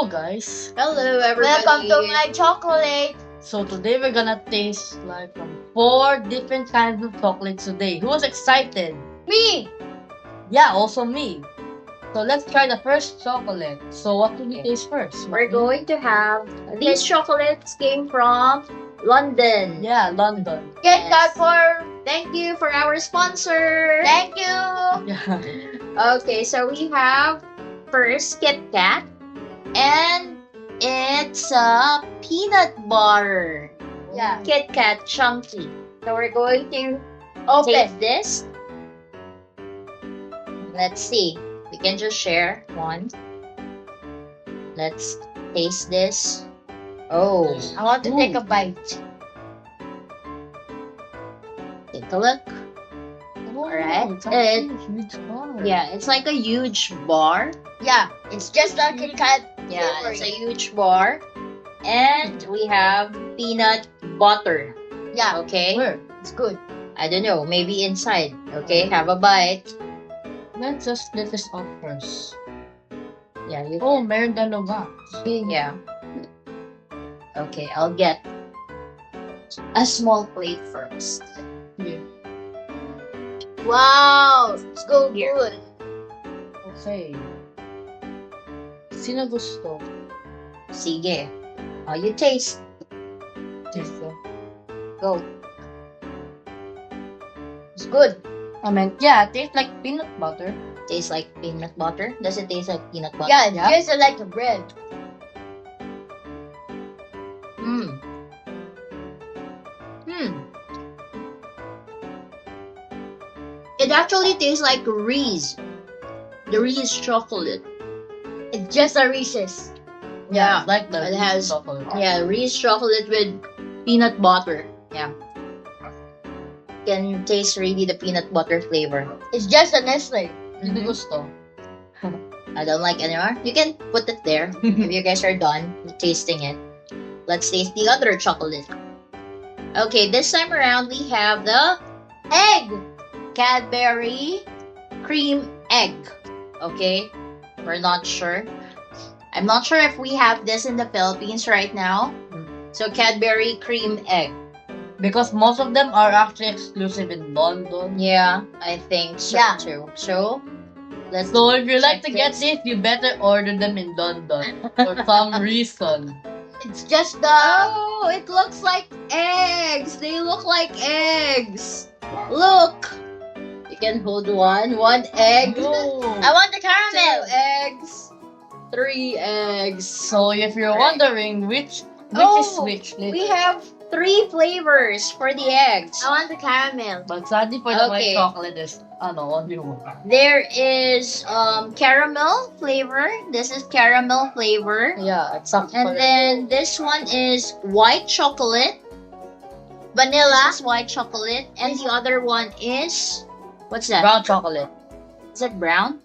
guys. Hello everybody. Welcome to my chocolate. So today we're gonna taste like from 4 different kinds of chocolates today. Who's excited? Me. Yeah, also me. So let's try the first chocolate. So what do we taste first? We're going to have these chocolates came from London. Yeah, London. Get that Yes. for. Thank you for our sponsor. Thank you. Yeah. Okay, so we have first Kit Kat, and it's a peanut butter. Yeah. Kit Kat chunky. So we're going to Open. taste this. Let's see. We can just share one. Let's taste this. Oh, I want to take Ooh. a bite. take a look. Alright. It's actually a huge bar. Yeah, it's like a huge bar. Yeah, it's just like a cat. Yeah, it's a huge bar. And we have peanut butter. Yeah, Okay. Where? it's good. I don't know. Maybe inside. Okay, have a bite. Let's just split this up first. Yeah, you. Oh, meron dalawa. Yeah. Okay, I'll get a small plate first. Yeah. Wow, it's so Here. good. Okay. Sino gusto? Sige. You taste. Taste ko. Go. It's good. I mean, yeah, it tastes like peanut butter. Tastes like peanut butter. Does it taste like peanut butter? Yeah, it's Yeah. just like a bread. Hmm. It actually tastes like Reese. The Reese chocolate. It's just a Reese's. Yeah. It's like the It has- chocolate. Yeah, Reese chocolate with peanut butter. Yeah. Can taste really the peanut butter flavor. It's just a Nestle. Sino Mhm. gusto? I don't like anymore. You can put it there if you guys are done tasting it. Let's taste the other chocolate. Okay, this time around we have the egg Cadbury cream egg. Okay, we're not sure. I'm not sure if we have this in the Philippines right now. So Cadbury cream egg. Because most of them are actually exclusive in London. Yeah, I think so Yeah. too. So let's So if you like to check get this. this, you better order them in London for some reason. It's just the. Oh, it looks like eggs. They look like eggs. Look. You can hold one egg. Oh. I want the 2 caramel. eggs. 3 eggs. So if you're Right. wondering which Oh, is which, We have 3 flavors for the eggs. I want the caramel. but sadly for the Okay. white chocolate is only one. There is caramel flavor. This is caramel flavor. Yeah, it's something. And then this one is white chocolate. Vanilla. This is white chocolate. And the other one is, what's that? brown chocolate. Is it brown?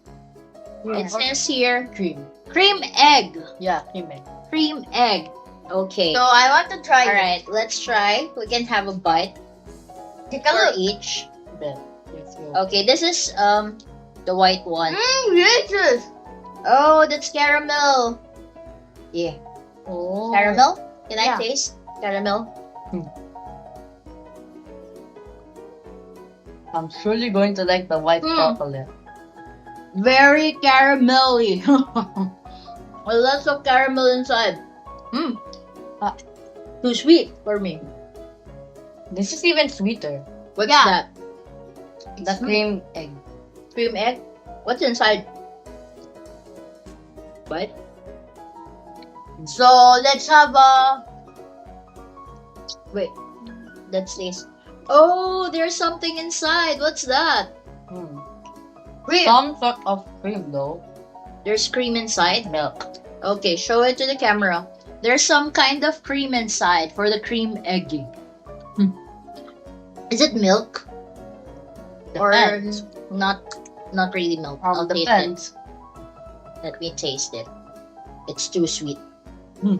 It says here Cream. cream egg. Yeah, cream egg. Cream egg. Okay. So I want to try All right, let's try. We can have a bite it. Take a for look. each. Then, let's go. Okay, this is the white one. Delicious. Oh, that's caramel. Yeah, Oh. caramel. Can I Yeah. taste caramel? I'm surely going to like the white Hmm. chocolate. Very caramelly. Lots of caramel inside. Hmm. Too sweet for me. This is even sweeter. What's Yeah. that? The cream egg. Cream egg? What's inside? Bite. So let's have a. Wait. Let's taste. Oh, there's something inside. What's that? Hmm. Cream. Some sort of cream though. There's cream inside. Milk. Okay, show it to the camera. There's some kind of cream inside for the cream egg. Is it milk? Depends. Or not really milk. I'll taste it. Depends. Let me taste it. It's too sweet. Hmm.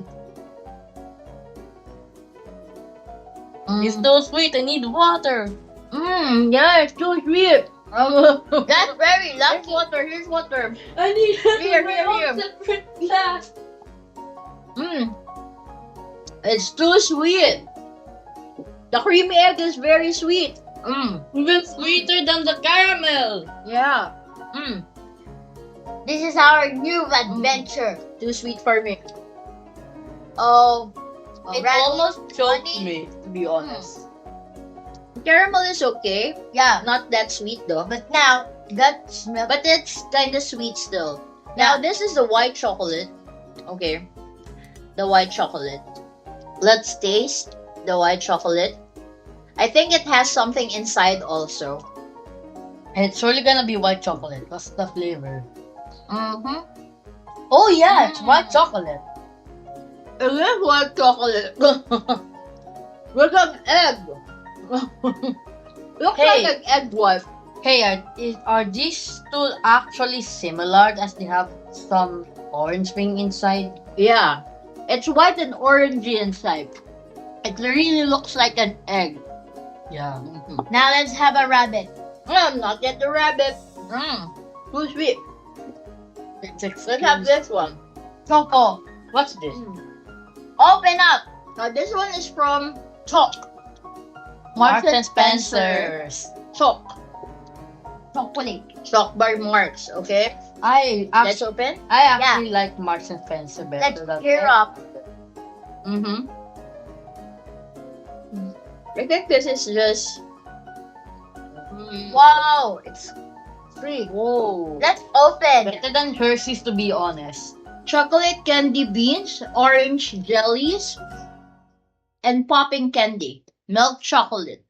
It's too sweet. I need water. Yeah, it's too sweet. That's very Here's lucky. water. Here's water. I need Here, here, here. separate glass. Mmm. It's too sweet. The creamy egg is very sweet. Mmm. Even sweeter than the caramel. Yeah. Mmm. This is our new adventure. Too sweet for me. Oh, It Red almost choked honey. me, to be honest. Caramel is okay. yeah. Not that sweet though. But now, that smell. But it's kind of sweet still. Now, this is the white chocolate. Okay. The white chocolate. Let's taste the white chocolate. I think it has something inside also. And it's really gonna be white chocolate. That's the flavor. Mm-hmm. Oh yeah, it's Mm. white chocolate. It is white chocolate. With an egg. Looks Hey. like an egg white. Hey, are these two actually similar as they have some orange thing inside? Yeah. It's white and orangey inside. It really looks like an egg. Yeah. Mm-hmm. Now let's have a rabbit. Not yet the rabbit. Too sweet. Let's Let's have this one. Choco. What's this? Open up. Now this one is from Chalk. Marks and Spencer's. Chalk. Chocolate. Chalk by Marks, okay? Let's Let's open. I actually like Marks and Spencer Let's better than tear up. Mm-hmm. I think this is just... Wow, it's free. Whoa. Let's open. Better than Hershey's, to be honest. Chocolate candy beans, orange jellies, and popping candy. Milk chocolate.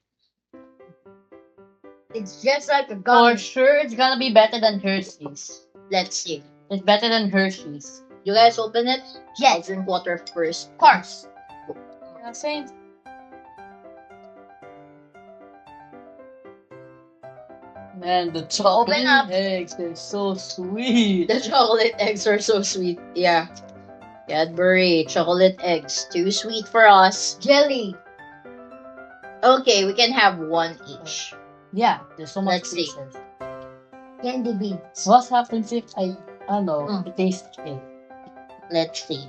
It's just like a For gummy. sure, it's gonna be better than Hershey's. Let's see. It's better than Hershey's. You guys open it? I'll Yes, drink water first. of course. Yeah, same. Man, the chocolate Open up. eggs, they're so sweet. The chocolate eggs are so sweet. Yeah. Cadbury chocolate eggs. Too sweet for us. Jelly. Okay, we can have one each. Yeah, there's so much Let's see. pieces. Candy beans. What happens if I don't know, taste it? Let's see.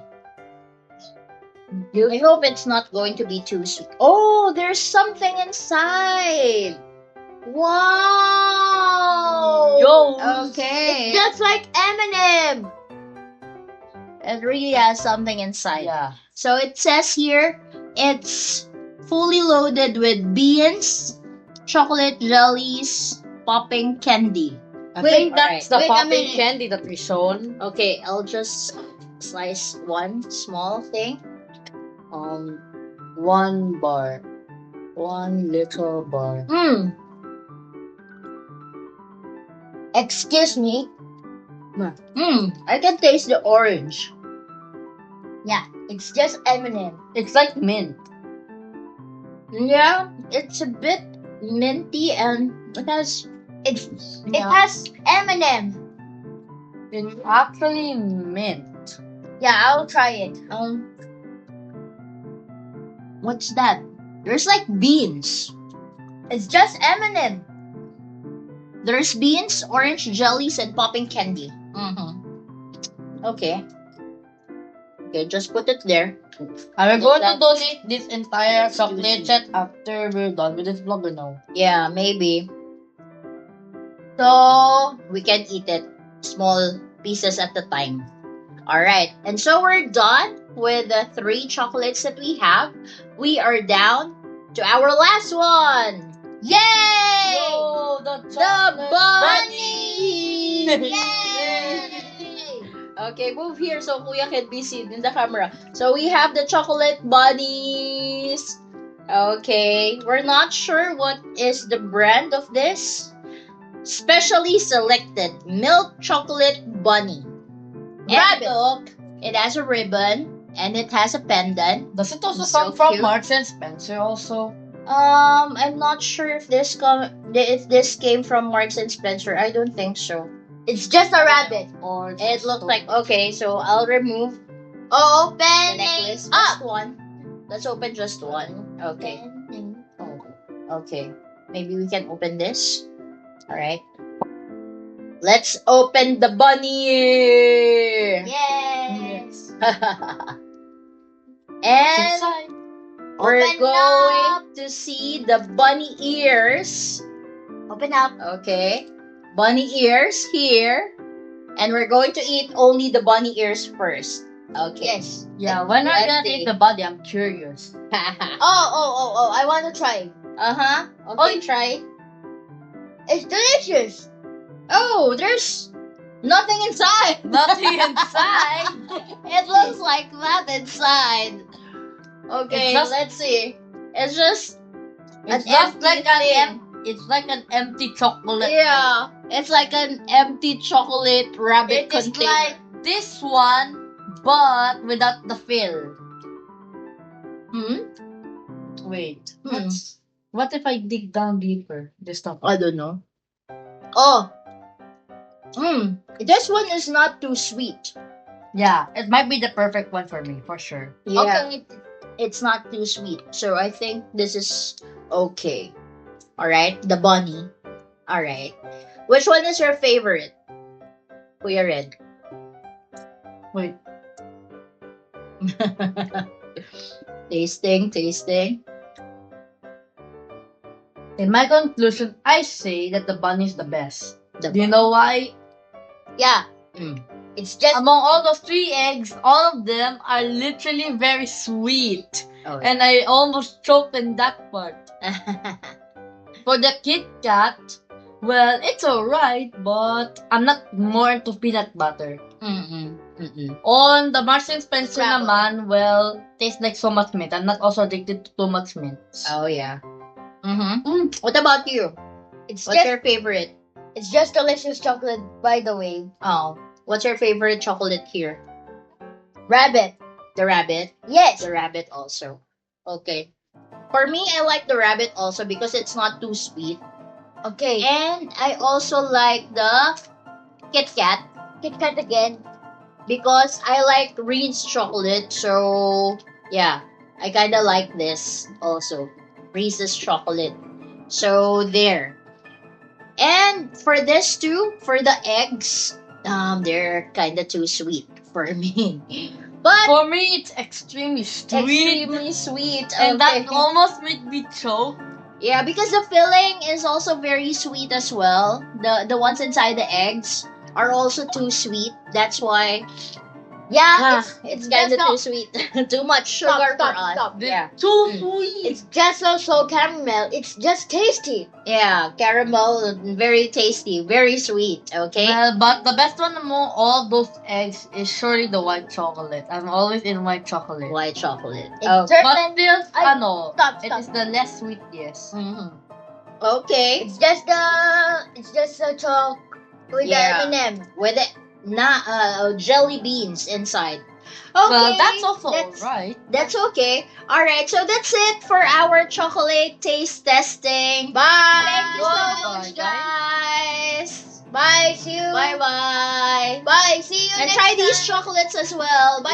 I hope it's not going to be too sweet. Oh, there's something inside. Wow. Yo. Okay. It's just like M&M. It really has something inside. Yeah. So it says here, it's fully loaded with beans, chocolate jellies, popping candy. I Wait, think that's the wait a popping minute. candy that we shown. Okay, I'll just slice one small thing. One bar. One little bar. Excuse me. I can taste the orange. Yeah, it's just M&M. It's like mint. Yeah, it's a bit minty and it has It Yeah. has M&M. It's actually mint. Yeah, I'll try it. what's that? There's like beans. It's just M&M. There's beans, orange jellies, and popping candy. Okay. Okay, just put it there. Are we going to That- donate this entire That's chocolate juicy. set after we're done with this vlog or no? Yeah, maybe. So we can eat it small pieces at a time. Alright, and so we're done with the 3 chocolates that we have. We are down to our last one. Yay! Yo, the The chocolate bunny! bunny! Yay! Okay, move here so Kuya can be seen in the camera. So we have the chocolate bunnies. Okay, we're not sure what is the brand of this. Specially selected milk chocolate bunny. Rabbit. And look, it has a ribbon and it has a pendant. Does it also So come from cute. Marks and Spencer also? I'm not sure if this came from Marks and Spencer. I don't think so. It's just a rabbit. Or It looks like okay. So I'll remove the Open necklace. it Just up. one. Let's open just one. Okay. Okay. Maybe we can open this. All right. Let's open the bunny. Yes. And Inside. we're Open going to see the bunny ears. Open up. Okay. Bunny ears here. And we're going to eat only the bunny ears first. Okay. Yes. Yeah, when are Let's you gonna see. eat the body? I'm curious. Oh, I want to try. Uh-huh. Okay, Oh. try. It's delicious. Oh, there's nothing inside. Nothing inside. It looks like that inside. Okay, It's just- let's see. It's just It's an just empty like thing. it's like an empty chocolate. Yeah, it's like an empty chocolate rabbit It is container. like this one, but without the fill. Hmm? Wait. Hmm. What if I dig down deeper? This stuff. I don't know. Oh. This one is not too sweet. Yeah, it might be the perfect one for me, for sure. Yeah. Okay. It's not too sweet. So I think this is okay. Alright, the bunny. Alright. Which one is your favorite? Kuya Red. Wait. tasting. In my conclusion, I say that the bunny is the best. The Do you know why? Yeah. Mm. It's just Among all those 3 eggs, all of them are literally very sweet. Oh. And I almost choked in that part. For the Kit Kat, well, it's alright, but I'm not more into peanut butter. On the Marks and Spencer Scrabble. naman, well, tastes like so much mint. I'm not also addicted to too much mint. Oh yeah. What about you? it's What's just your favorite? it's just delicious chocolate, by the way. Oh, what's your favorite chocolate here? Rabbit. The rabbit. Yes. The rabbit also. Okay. For me, I like the rabbit also because it's not too sweet. Okay. And I also like the Kit Kat Kit Kat again. because I like Reese's chocolate. So, yeah, I kind of like this also. Reese's chocolate. So, there. And for this too, for the eggs, they're kind of too sweet for me. But For me, it's extremely sweet. extremely sweet. And that okay. almost made me choke. Yeah, because the filling is also very sweet as well. The ones inside the eggs are also too sweet. That's why Yeah. it's kind of too just sweet. Too much sugar for us. Stop. Yeah. Too Mm. sweet. It's just also caramel. It's just tasty. Yeah, caramel, very tasty, very sweet. Okay. Well, but the best one among all those eggs is surely the white chocolate. I'm always in white chocolate. White chocolate. It's Oh. But certain. still, I- it Stop. is the less sweet, yes. Mhm. Okay. It's just a chalk with Yeah. the M&M. With it, jelly beans inside. Okay. Well, that's also that's- alright. That's okay. Alright, so that's it for our chocolate taste testing. Bye. Thank you so Bye, much, guys. guys. Bye. See you. Bye bye. Bye. See you And next try these time. chocolates as well. Bye